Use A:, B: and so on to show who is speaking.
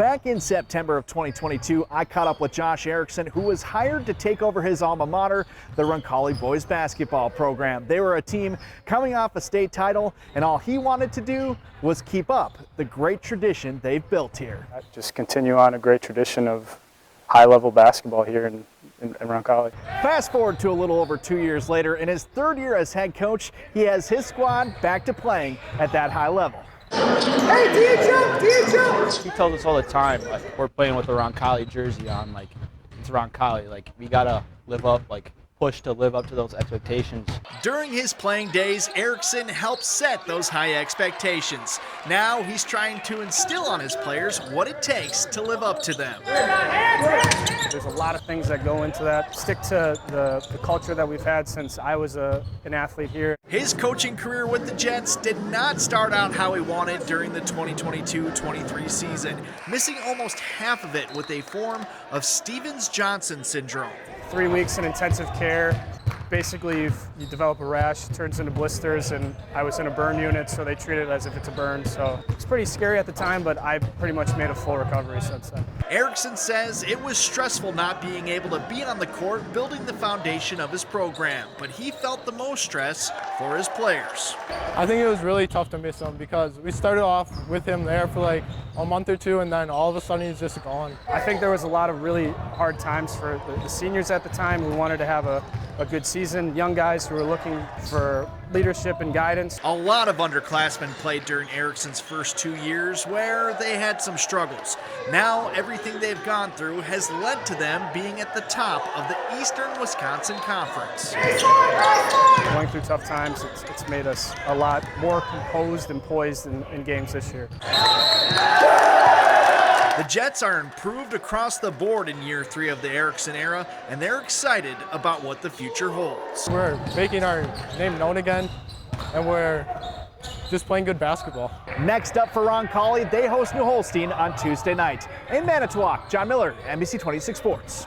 A: Back in September of 2022, I caught up with Josh Erickson, who was hired to take over his alma mater, the Roncalli boys basketball program. They were a team coming off a state title, and all he wanted to do was keep up the great tradition they've built here.
B: Just continue on a great tradition of high-level basketball here in Roncalli.
A: Fast forward to a little over 2 years later, in his third year as head coach, he has his squad back to playing at that high level.
C: Hey, DHO! He tells us all the time, like, we're playing with a Roncalli jersey on, like, it's Roncalli, like, we gotta live up, like, push to live up to those expectations.
A: During his playing days, Erickson helped set those high expectations. Now he's trying to instill on his players what it takes to live up to them.
B: There's a lot of things that go into that. Stick to the culture that we've had since I was an athlete here.
A: His coaching career with the Jets did not start out how he wanted during the 2022-23 season, missing almost half of it with a form of Stevens-Johnson syndrome.
B: 3 weeks in intensive care. Basically, you develop a rash, it turns into blisters, and I was in a burn unit, so they treat it as if it's a burn. So it's pretty scary at the time, but I pretty much made a full recovery since then.
A: Erickson says it was stressful not being able to be on the court building the foundation of his program, but he felt the most stress for his players.
D: I think it was really tough to miss him because we started off with him there for like a month or two, and then all of a sudden he's just gone.
B: I think there was a lot of really hard times for the seniors at the time. We wanted to have a good season, young guys who were looking for leadership and guidance.
A: A lot of underclassmen played during Erickson's first 2 years where they had some struggles. Now everything they've gone through has led to them being at the top of the Eastern Wisconsin Conference.
B: Going through tough times, it's made us a lot more composed and poised in games this year.
A: The Jets are improved across the board in year 3 of the Erickson era, and they're excited about what the future holds.
D: We're making our name known again, and we're just playing good basketball.
A: Next up for Roncalli, they host New Holstein on Tuesday night. In Manitowoc, John Miller, NBC 26 Sports.